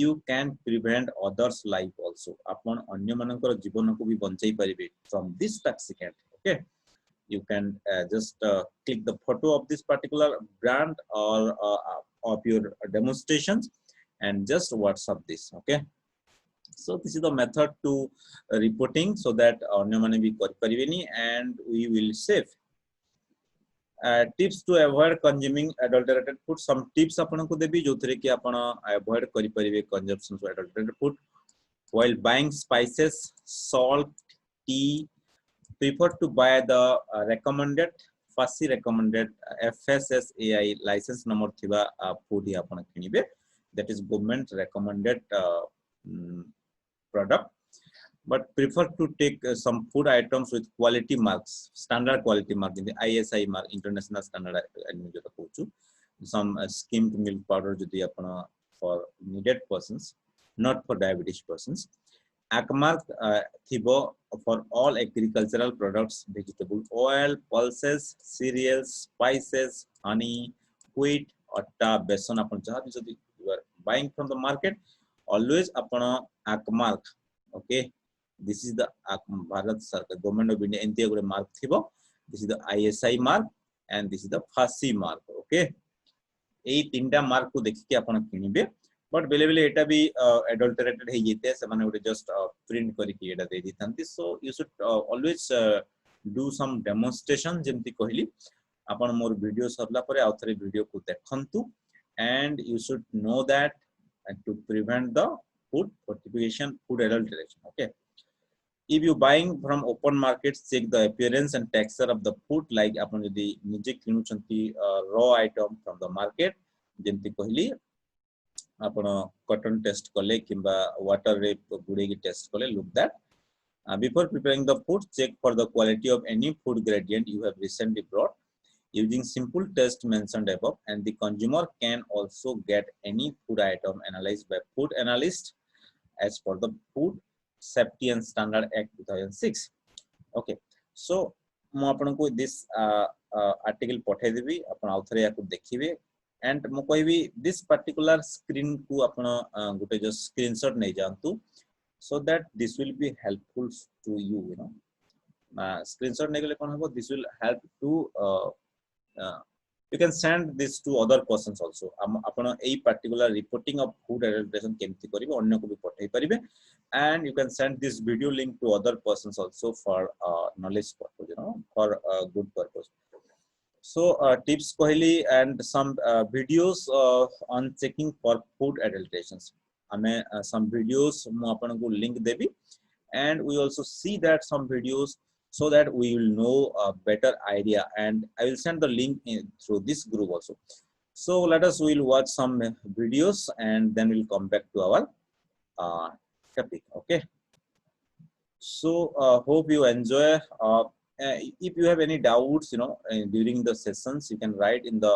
you can prevent others life also आपण अन्य मानकर जीवन को भी बंचाई परिबे from this toxicant okay you can just click the photo of this particular brand or of your demonstrations and just WhatsApp this okay so this is the method to reporting so that अन्य माने भी कर परिबेनी and we will save tips to avoid consuming adulterated food some tips आपन को देबी जोथरे कि आपन avoid करि परिबे consumption of adulterated food while buying spices salt tea prefer to buy the recommended FASI recommended FSSAI license number thiba food hi apana kinibe that is government recommended product but prefer to take some food items with quality marks standard quality mark in the ISI mark international standard jota kochu some skimmed milk powder jodi apana for needed persons not for diabetes persons ACMARC thibo for all agricultural products, vegetable oil, pulses, cereals, spices, honey, wheat, atta, besan. Upon jaha you are buying from the market, always upon ACMARC. Okay, this is the Bharat Sarkar government of India. India gure mark thibo. This is the ISI mark and this is the FASI mark. Okay, ei tinta mark ko dekhi ke apana kinibe. But बेले बेले एटा भी adulterated हे जेते से माने ओटे just print करी कि एटा दे दिथांती so you should always do some demonstration जेमति कहली आपण मोर वीडियो सरला परे आउथरे वीडियो को देखंतु and you should know that to prevent the food fortification food adulteration okay if you buying from open markets check the appearance and texture of the food like आपण जदी निजे किनुचंती raw item from the market जेमति कहली आपण cotton test कले किंबा water रे गुडे की टेस्ट कले look that before preparing the food check for the quality of any food gradient you have recently brought using simple test mentioned above and the consumer can also get any food item analyzed by food analyst as per the Food Safety and Standard Act 2006 okay so mo आपण को this article पठे देबी आपण आउथरे या को देखिबे and mo कहबी this particular screen को आपण गुटे जो screenshot नै जानतु so that this will be helpful to you you know screenshot नै गले कोन हबो this will help to you can send this to other persons also आपण एई particular reporting of food adulteration केमति करिवे अन्य को भी पठै परिबे and you can send this video link to other persons also for knowledge purpose you know for good purpose so tips कहली and some videos on checking for food adulterations हमें some videos मु आपन को link Devi and we also see that some videos so that we will know a better idea and I will send the link through this group also so let us will watch some videos and then we'll come back to our topic okay so hope you enjoy if you have any doubts you know during the sessions you can write in the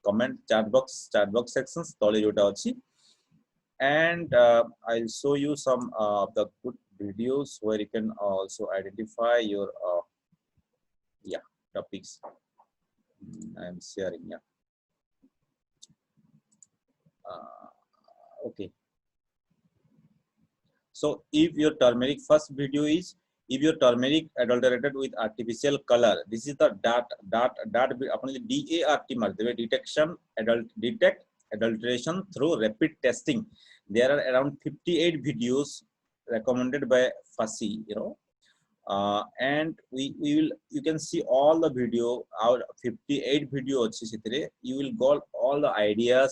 comment chat box sections tole jota achi and I'll show you some the good videos where you can also identify your yeah topics I am sharing yeah okay so if your turmeric first video is if your turmeric adulterated with artificial color this is the dart apne DART mar debe detect adulteration through rapid testing there are around 58 videos recommended by FASI you know and we will you can see all the video out 58 video achi sitire you will got all the ideas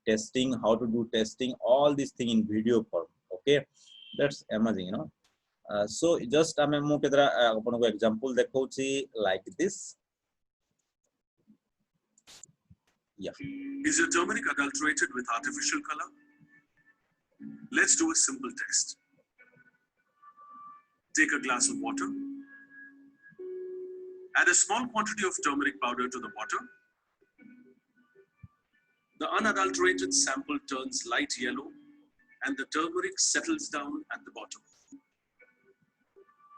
testing how to do testing all this thing in video form okay that's amazing you know So just ame mu kedra apan ko example dekhauchi like this. Yeah. Is your turmeric adulterated with artificial color? Let's do a simple test. Take a glass of water. Add a small quantity of turmeric powder to the water. The unadulterated sample turns light yellow and the turmeric settles down at the bottom.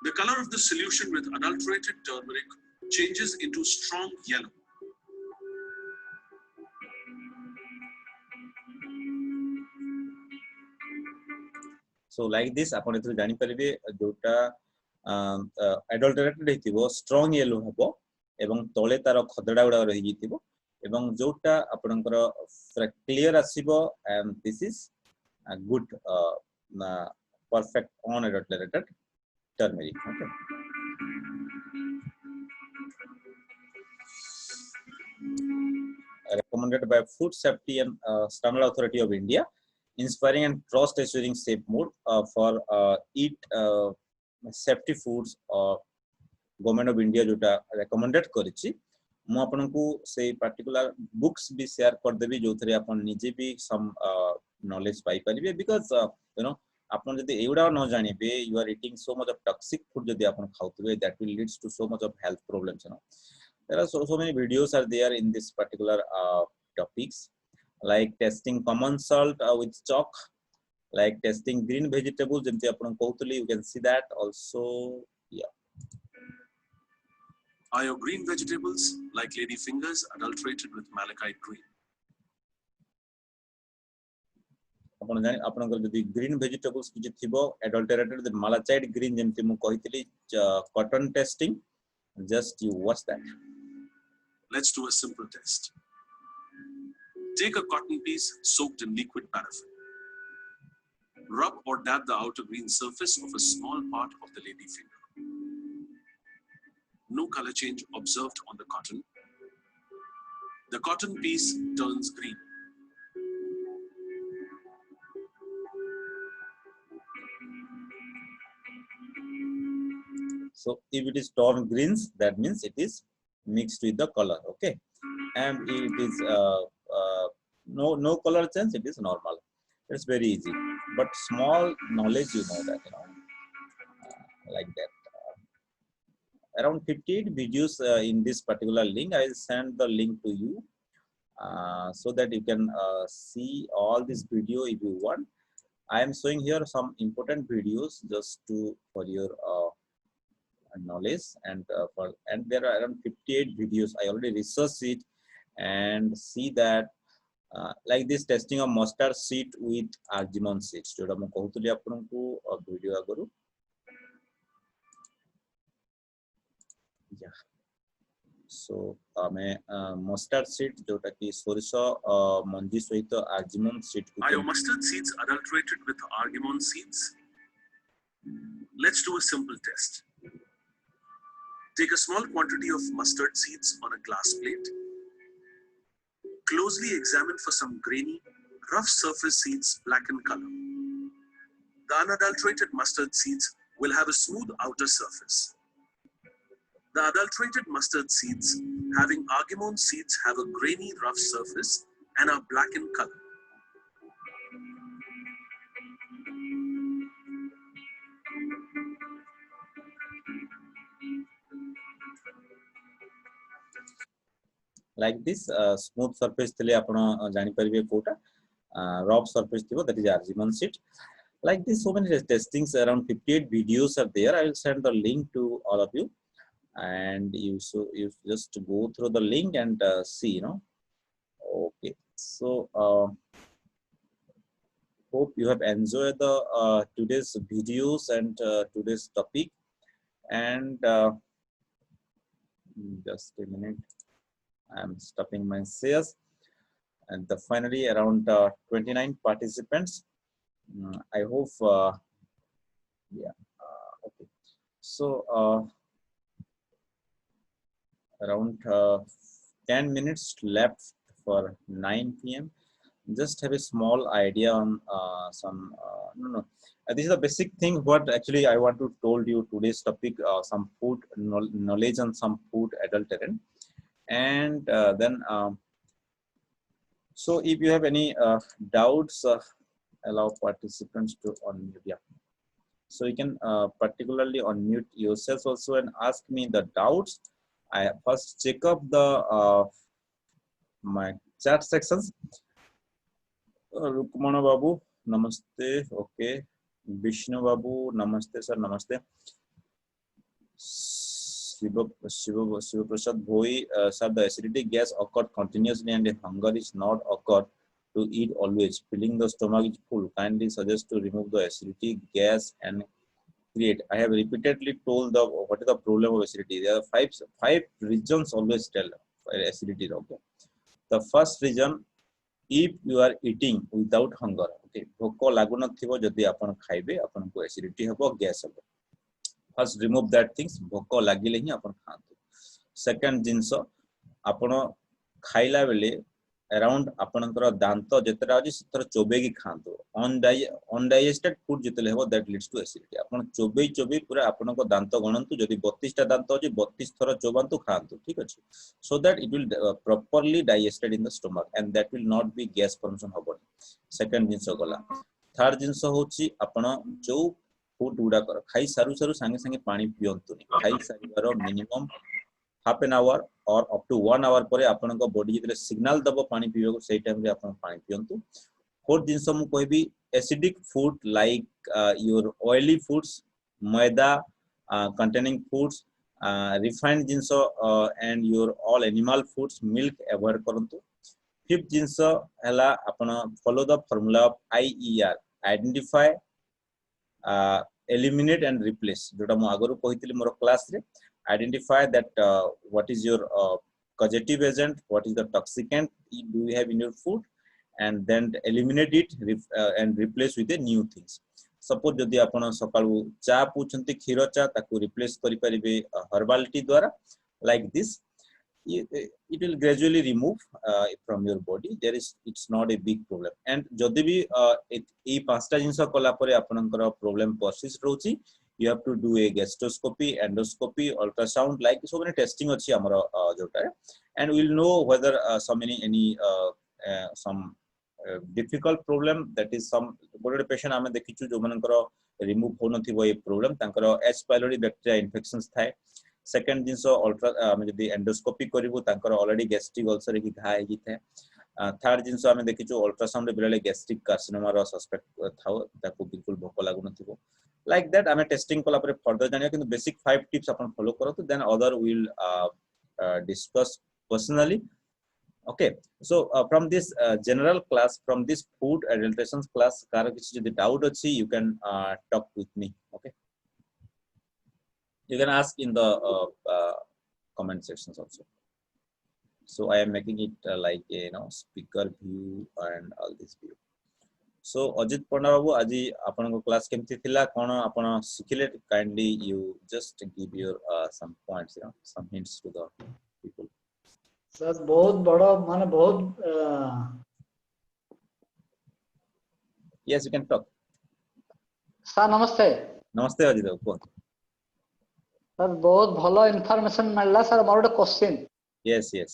The color of the solution with adulterated turmeric changes into strong yellow. So like this आपण एथि जानि परिबे जोटा adulterated हेतिबो strong yellow हबो एवं तळे तार खदडा गुडा रहि जितिबो एवं जोटा आपनकर clear आसीबो and this is a good perfect unadulterated turmeric. Okay. Recommended by Food Safety and Standard Authority of India, inspiring and trust assuring safe mode for eat safety foods government of India जोटा recommended करिछि मु आपनकु से particular books भी share कर देबी जोथरे आपन निजे भी some knowledge पाई परिबे because you know आपन जदि एउडा न जानिबे you are eating so much of toxic food जदि आपन खाउतबे that will leads to so much of health problems, you know. There are so many videos are there in this particular topics, like testing common salt with chalk, like testing green vegetables. You can see that also. Yeah. Are your green vegetables like lady fingers adulterated with malachite green? Green vegetables adulterated with malachite green jemti mu kahitili cotton testing. Just you watch that. Let's do a simple test. Take a cotton piece soaked in liquid paraffin. Rub or dab the outer green surface of a small part of the lady finger. No color change observed on the cotton. The cotton piece turns green. So if it is turned greens, that means it is mixed with the color. Okay, and it is no color change, it is normal. It's very easy, but small knowledge, you know that, you know, like that. Around 58 videos in this particular link. I will send the link to you so that you can see all this video if you want. I am showing here some important videos just for your knowledge, and there are around 58 videos. I already researched it and see that like this testing of mustard seed with argemone seeds. जोटा मैं कहूतली आपनकु video आगरु. Yeah. So मैं mustard seed जोटा कि सोरिषो मंजी सहित argemone seed. Are your mustard seeds adulterated with argemone seeds? Let's do a simple test. Take a small quantity of mustard seeds on a glass plate. Closely examine for some grainy, rough surface seeds black in color. The unadulterated mustard seeds will have a smooth outer surface. The adulterated mustard seeds having argemone seeds have a grainy, rough surface and are black in color. Like this smooth surface thile apna jani paribe kota rough surface thibo, that is argemone seed. Like this, so many testings, around 58 videos are there. I will send the link to all of you, and you just go through the link and see, you know. Okay, so hope you have enjoyed the today's videos and today's topic. And just a minute, I'm stopping my shares. And finally, around 29 participants. I hope, yeah, okay. So around 10 minutes left for 9 p.m. just have a small idea on some no. This is the basic thing what actually I want to told you today's topic, some food knowledge on some food adulterant. And then so if you have any doubts, allow participants to unmute. Yeah, so you can particularly unmute yourselves also and ask me the doubts. I first check up the my chat sections. Rukmana Babu, namaste. Okay. Vishnu Babu, namaste sir, namaste. Shiva Prasad Bhoi, sir, the acidity gas occurred continuously and hunger is not occurred to eat always. Filling the stomach is full. Kindly suggest to remove the acidity gas and create. I have repeatedly told the what is the problem of acidity. There are five reasons always tell acidity. Okay. The first reason, if you are eating without hunger, okay, भोक लागुन थिबो जदि आपण खाइबे आपण को acidity हबो, gas हबो. First remove that things. भोक लागिले ही आपण खांतु. सेकंड जिंस, आपण खाइला बेले अराउंड आपनकर दांत जेतरा अछि सेतर चोबेगी खांतु. अनडाइजेस्टेड फूड जेतले हेबो दैट लीड्स टू एसिडिटी. आपण चोबे पूरा आपनको दांत गणंतु. जदि 32 टा दांत अछि 32 थरा चोबांतु खांतु. ठीक अछि. So that it will properly digested in the stomach and that will not be gas formation hoboni. Second जिंस गला. थर्ड जिंस होछि आपण जो फूड गुडा कर खाई सारु सारु संगे संगे पानी पियंतुनी. खाई सारिवार मिनिमम हाफ एन आवर और अप टू 1 आवर पर आपन को बॉडी जितले सिग्नल दबो पानी पियो से टाइम रे आपन पानी पियंतु. फोर्थ जिंस मु कहबी acidic food like your oily foods, maida containing foods, refined jinso and your all animal foods, milk avoid करंतु. फिफ्थ जिंस हला आपण follow the formula of IER, identify, eliminate and replace. जोटा मु आगरु कहितली मोर क्लास रे, identify that what is your causative agent, what is the toxicant do you have in your food, and then eliminate it and replace with the new things. Suppose जदि आपण सकाळू चा पुछंती खीर चा ताकू replace करि परिबे हर्बल टी द्वारा, like this it will gradually remove from your body. It's not a big problem. And जदि भी ए पांचटा जिंस कला परे आपनकर problem persist रहउची, you have to do a gastroscopy, endoscopy, ultrasound, like so many testing अछि हमर जोटा, and we'll know whether some difficult problem, that is some गोटे patient आमे देखिछु जो मनकर रिमूव हो नथिबो ए प्रॉब्लम तांकर एच पाइलोरी बैक्टीरिया इन्फेक्शंस थाए. Second जिंस ultra आमे जदी एंडोस्कोपी करिवो तांकर ऑलरेडी गैस्ट्रिक अल्सर की घा हे जिथे. थर्ड जिंस आमे देखिछु अल्ट्रासाउंड रे बेले गैस्ट्रिक कार्सिनोमा रो सस्पेक्ट थाओ ताको बिल्कुल भोक लागु नथिबो. लाइक दैट आमे टेस्टिंग कला पर फर्दर जानिया, किंतु बेसिक 5 टिप्स अपन फॉलो करतो, then other will discuss personally. Okay, so from this general class, from this food adulterations class, kar kichi jodi doubt achi, you can talk with me. Okay, you can ask in the comment sections also. So I am making it like a speaker view and all this view. So Ajit Panda babu, aji apanko class kemti thila, kono apana sikhile, kindly you just give your some points, some hints to the people. Sir बहुत बड़ा माने बहुत Yes, you can talk. Sir नमस्ते. नमस्ते अजित बाबू, कौन? Sir बहुत भलो information मिलला sir. More question. Yes, yes.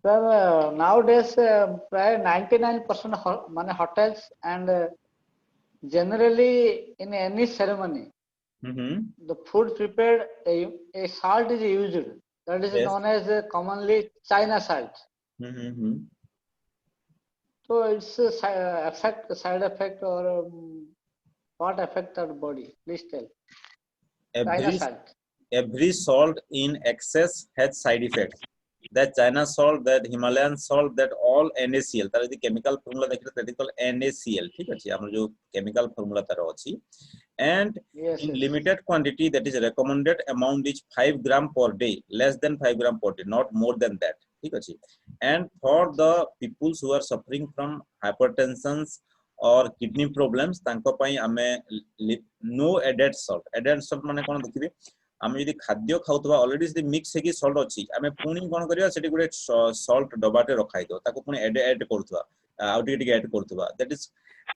Sir nowadays प्राय 99% माने hotels and generally in any ceremony the food prepared a salt is used. That is known as commonly China salt. So it's a side effect or what affect our body? Please tell. China salt. Every salt in excess has side effects. That China salt, that Himalayan salt, that all NaCl. That is the chemical formula that is called NaCl. ठीक है, हमर जो chemical formula तारो अछि. And in limited quantity, that is recommended amount is 5 gram per day, less than 5 gram per day, not more than that. And for the people who are suffering from hypertension or kidney problems, tanko pai ame no added salt. Added salt माने कोन देखिबे, आमे यदि खाद्य खाउतबा already से mix हेकी salt अछि आमे पुनी कोन करिया सेठी गुडे सॉल्ट डबाटे रखाइ दो ताको पुनी ऐड करथुवा आउ टिके ऐड करथुवा दैट इज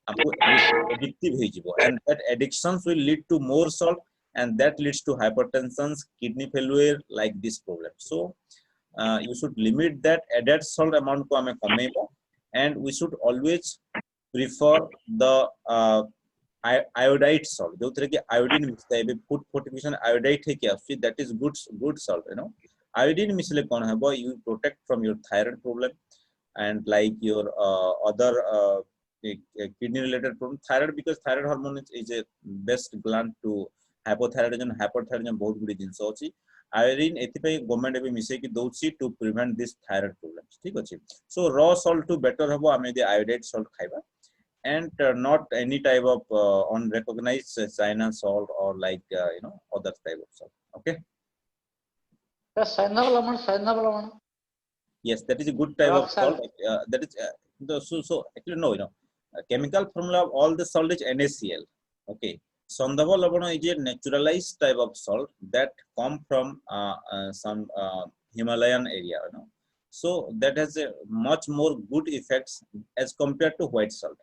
आपको एडिक्टिव हो जिवो and that addictions will lead to more salt and that leads to hypertension, kidney failure, like this problem. So you should limit that added salt amount ko ame kamebo, and we should always prefer the iodide salt जो तरह के iodine मिलता है food fortification iodide है क्या that is good salt, you know. Iodine मिसले कौन है वो you protect from your thyroid problem and like your other kidney related problem. Thyroid, because thyroid hormone is a best gland to hypothyroidism बहुत गुडी जिंस अछि iodine एथिपै government भी मिसे कि दोछि to prevent this thyroid problems ठीक अछि so raw salt to better हबो आमे दे आयोडाइड सॉल्ट खाइबा and not any type of unrecognized China salt or like you know other type of salt. Okay, Sainabalamana. yes, that is a good type Rock of salt. That is so actually no, you know, chemical formula of all the salt is NaCl. Okay, Sandhava Lavana is a naturalized type of salt that come from some Himalayan area, you know. So that has a much more good effects as compared to white salt.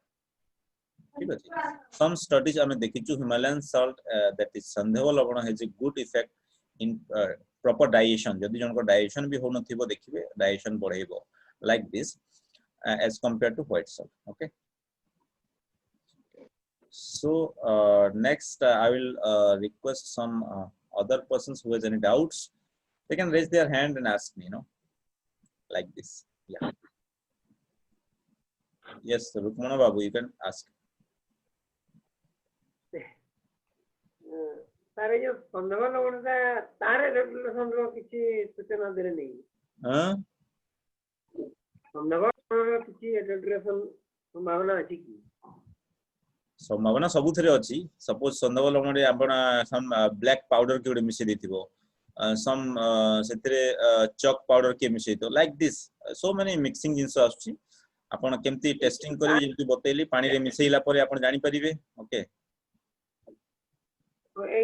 Some studies I mean देखिछु Himalayan salt that is Sandhava Lavana has a good effect in proper digestion. जदि जनको digestion भी हो नथिबो देखिबे digestion बढ़ेबो like this as compared to white salt. Okay. So next I will request some other persons who has any doubts. They can raise their hand and ask me, you know, like this. Yeah. Yes, Rukmana Babu, you can ask. तारे जो संदर्भ लोगों का तारे regulation रो किसी सूचना दे नहीं हाँ संदर्भ लोगों किसी रेगुलेशन संभावना अच्छी की संभावना सब थरे अछि सपोज संदर्भ लोगों रे आपण सम ब्लैक पाउडर के मिसे देथिबो सम सेतरे चॉक पाउडर के मिसे तो like this so many mixing जिंस आछि आपण केमती टेस्टिंग करबे जेंति बतेली पानी रे मिसेइला परे आपण जानि परिबे ओके तो ए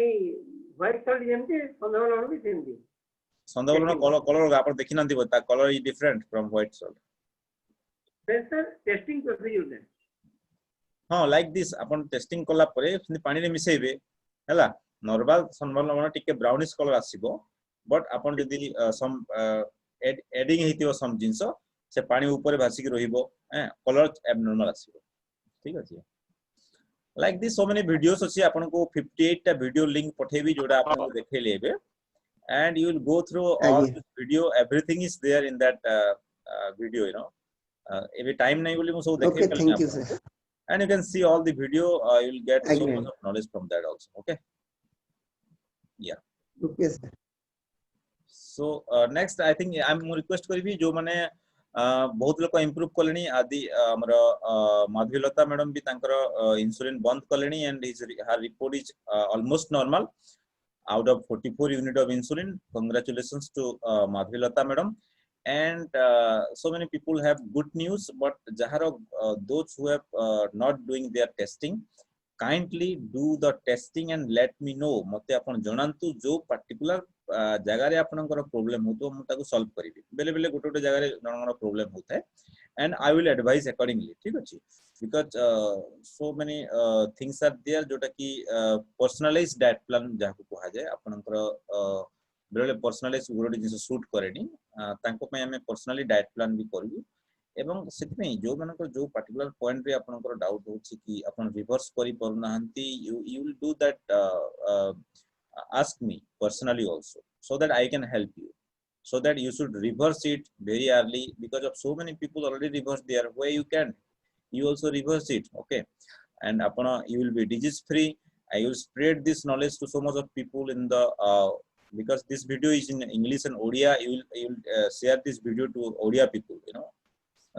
व्हाइट सॉल्ट जेंति संदर्भ लोगों भी जेंति संदर्भ लोगों कलर आपण देखि नंती बता colour is different from white salt sir testing procedure है हाँ लाइक दिस अपन टेस्टिंग कला परे पानी रे मिसेइबे हला नॉर्मल संदर्भ लोगों टिके ब्राउनिश कलर आसीबो बट अपन जदी सम एडिंग हेतिबो सम जिंस से पानी ऊपर भासी के रहिबो कलर एबनॉर्मल आसीबो ठीक अछि like this so many videos अछि आपन को 58 टा वीडियो लिंक पठेबी जोडा आपन को देखे लेबे and you will go through all this video, everything is there in that video, you know. Every time nahi boli mu so dekhe Okay, thank you, sir. and you can see all the video, you will get so much of knowledge from that also. Okay, yeah. Okay, sir. So next I think I'm request karibi jo mane बहुत लोग improve कलेनी आदि हमर Madhavilatha madam भी तांकर insulin बंद कलेनी and her report is almost normal out of 44 unit of insulin. Congratulations to Madhvilata madam. And so many people have good news, but jaharo those who have not doing their testing, kindly do the testing and let me know. मते आपण जणांतु जो particular जगह रे आपनकर problem होतो हम ताको solve करिबी बेले बेले गोटे गोटे जगह रे ननगर प्रॉब्लम होता है and I will advise accordingly. ठीक अछि because so many things are there जोटा कि personalized diet plan जाको कहा जाय आपनकर बेले पर्सनलाइज गोटे जिंस शूट करेनी तांको पे हमें पर्सनली डाइट प्लान भी करबी एवं सेति जो मानकर जो पर्टिकुलर पॉइंट रे आपनकर डाउट होछि कि अपन रिवर्स करि परनाहंती you will do that ask me personally also so that I can help you so that you should reverse it very early because of so many people already reverse their way you also reverse it okay and apana you will be disease free. I will spread this knowledge to so much of people in the because this video is in English and Odia you will share this video to Odia people you know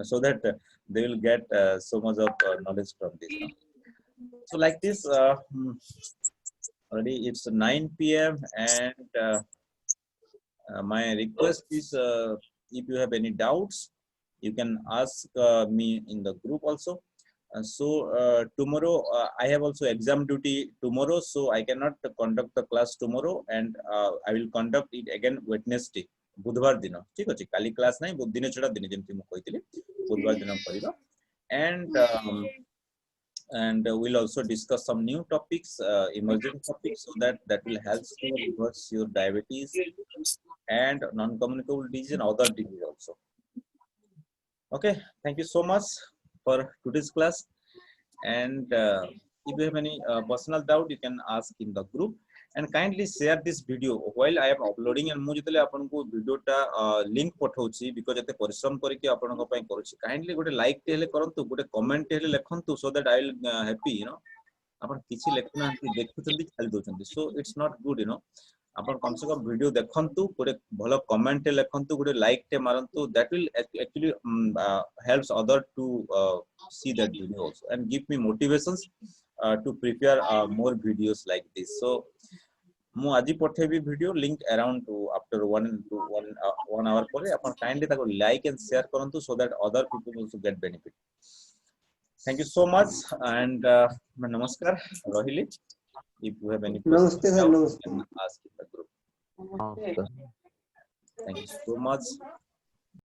so that they will get so much of knowledge from this no? So like this already it's 9 p.m. and my request is if you have any doubts you can ask me in the group also Tomorrow I have also exam duty tomorrow, so I cannot conduct the class tomorrow, and I will conduct it again Wednesday, बुधवार दिन. ठीक अछि, काली class नहीं, बुध दिन छडा दिन जेमति मु कहितली बुधवार दिन करिबा. And we'll also discuss some new topics, emerging topics, so that will help you reverse your diabetes and non-communicable disease and other disease also. Okay, thank you so much for today's class, and if you have any personal doubt, you can ask in the group, and kindly share this video while I am uploading. And mu jitale apan ko video ta link pathauchi, because ate parishram kariki apan ko pai karuchi, kindly gote like te hele karantu, gote comment te hele lekhantu, so that I will happy, you know. apan kichi lekhuna anti dekhuchandi chali dochandi, so it's not good, you know. apan kam se kam video dekhantu, gote bhalo comment te lekhantu, gote like te marantu, that will actually helps other to see that video also, and give me motivations to prepare more videos like this. So mu aji pathaibi video link around to after 1 hour pore, apan kindly taku like and share karantu, so that other people also get benefit. Thank you so much, and namaskar, Rohili. If you have any questions, Namaste, sir. you Namaste. can ask in the group. Thank you so much.